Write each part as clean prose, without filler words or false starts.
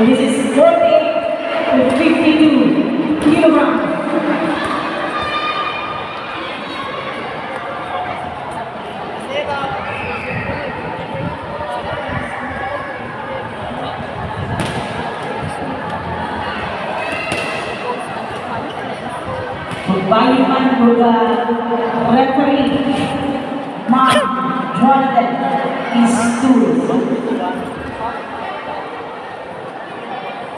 this is 40 to 52 kilograms. Balikan juga referee Mark Jonathan is 2.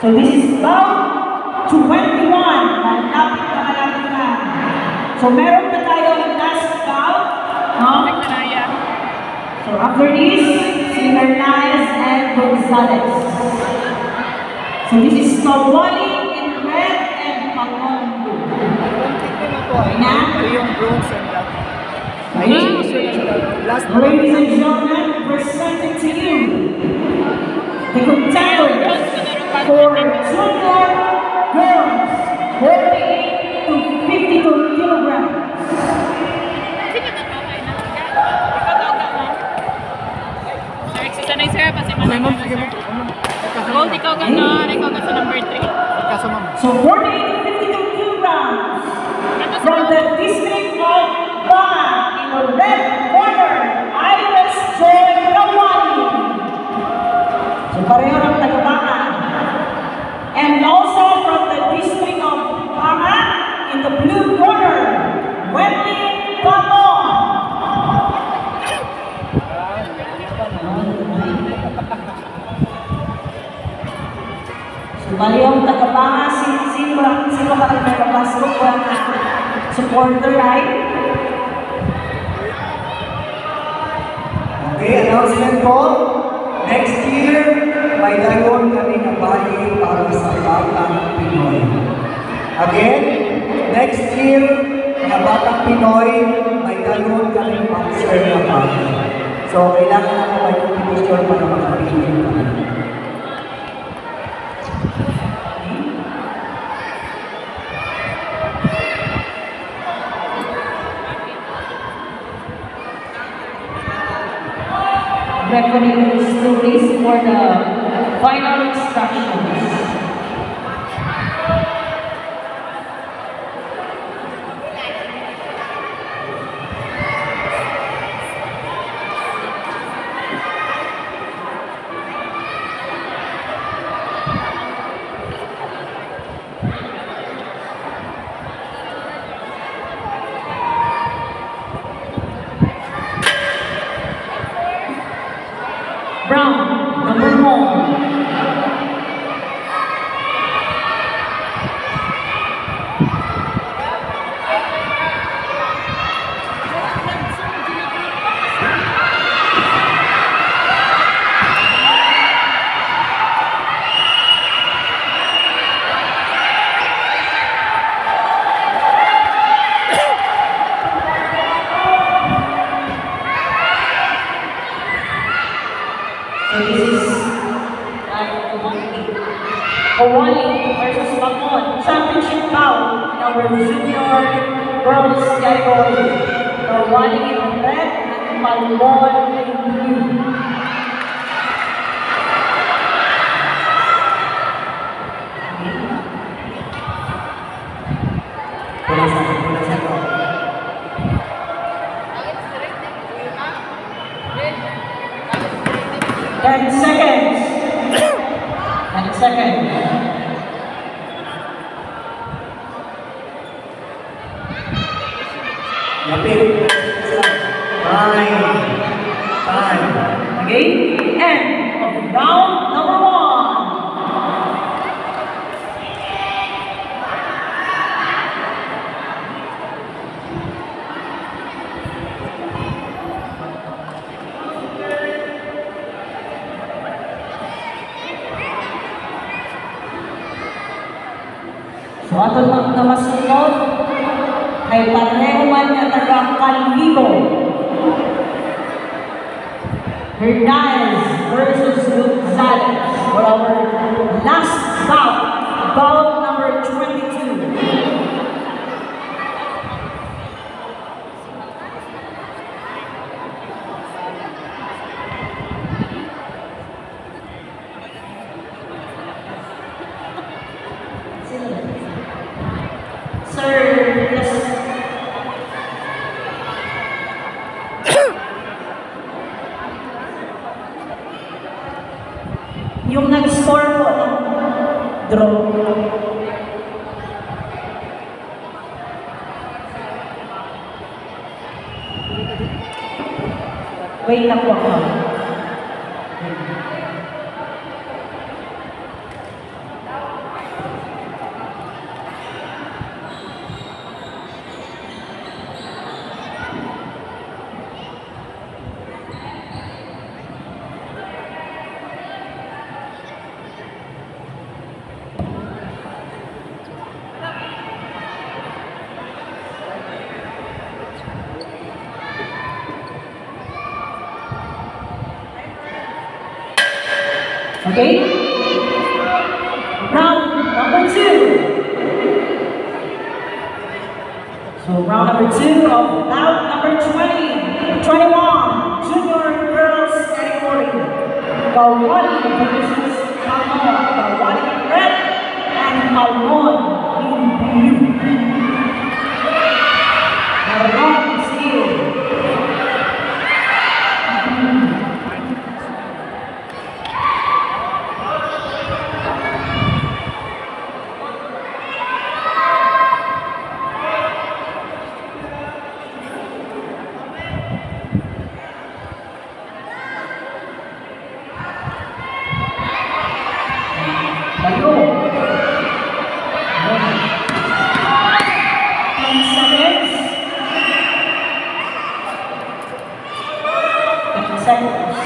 So this is bout 21. Malapit na. So meron pa tayong last bout. So after this, si Hernandez and Gonzalez. So this is Kawali in red and Pamon blue. Okay na? Yung bronze and black. Ladies and gentlemen, presenting to you the contenders for junior girls 48 to 52 kilograms. Sanay sir, kasi manay. Gold, ikaw gano'n. Ikaw ka sa number 3. So 48 to 52 kilograms from the district of Banga in the red corner, Iris Joy Kawali. So pareho ng taga-Banga. And also from the district of Banga in the blue corner, Wendy Pamon. Bali yung taga-Banga, sino ka rin nagpapasok ko ang supporter, right? Okay, announcement po. Next year, may dayon kami na bali para sa Batang Pinoy. Again, next year, na Batang Pinoy, may dayon kami boxer na bali. So, kailangan na may competition para makapili kami. Referee is to list for the final instructions. Brown, number 1. So this is Kawali versus Pamon championship bout in our junior girls category. Kawali in red and Pamon in blue. Ten seconds. 10 seconds. Lapit. 9. 5. Okay. End of round number 1. So ato na masunod ay pareho man na taga Calibo. Hernandez versus Gonzalez for our last bout, bout number 22. Yung nag-score po ng draw. Wait lang po ako. Okay? Round number 2. So round number 2 of bout number 20, 21, junior girls category. Kawali versus Kalmon. Kawali in red and Kalmon in blue. Kalmon is here. Layo. 10 seconds. 10 seconds.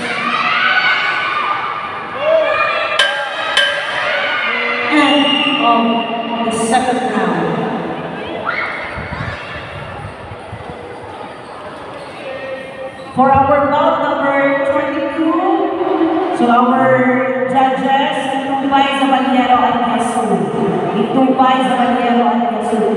And the second round. For our bout number 22, so our judges, Itubay Zabaliero at Jesus. Itubay Zabaliero at Jesus.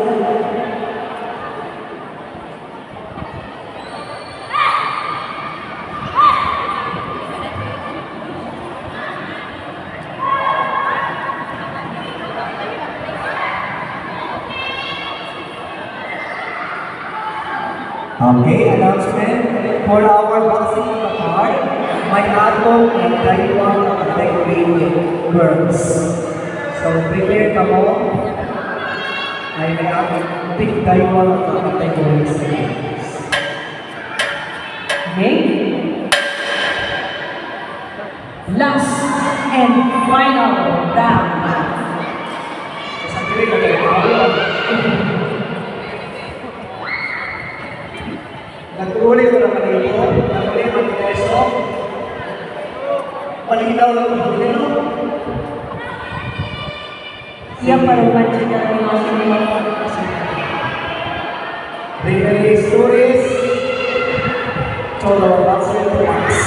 Okay, announcement for our boxing card. May atong nagdayuan ang category girls. So prepare ka mo. Ay may atong tigdayuan ang category girls. Okay? Last and final round. Sa dili ka tayo. Nag-uli ko na kanino, nag-uli ko ng peso. Palitaw lang ang kanino. Siya pa rin ba siya ng mga sinimang Reverie stories, total boxing points.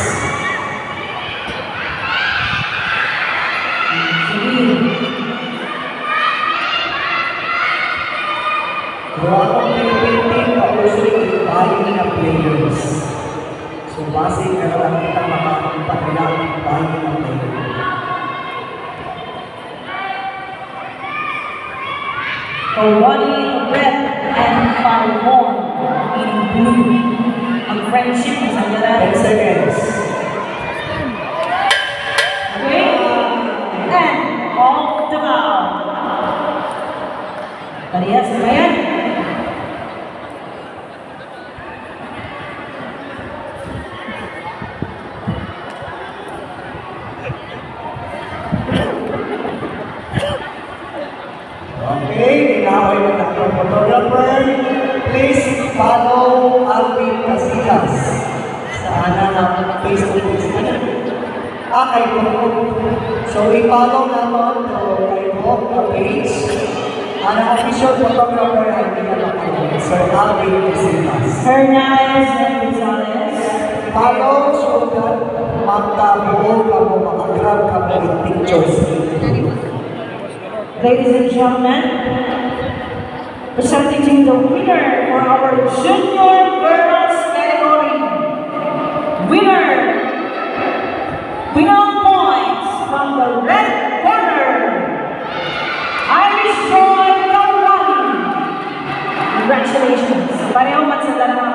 Buwan ang Philippine Team buying na players. So, base ka lang kita makapagpatilang buying na players. Kawali in red and Kalmon in blue. Ang friendship ng sandalan. 10 seconds. Okay? And off the bow. Parehas na yan. Okay, now I will ask the photographer. Please follow Alvin Casillas sa ng Facebook page. Kay Bukod. So, i-follow naman to kay Bukod na page. Ang official photographer ay pinapakita, Sir Alvin Casillas. Hernandez and Gonzalez. Follow so that magkabuo ka mo, makagrab ka mo in pictures. Ladies and gentlemen, presenting the winner for our junior girls category. Winner points from the red corner, Irish Joy Kawali. Congratulations. Pareho magsanda ng mga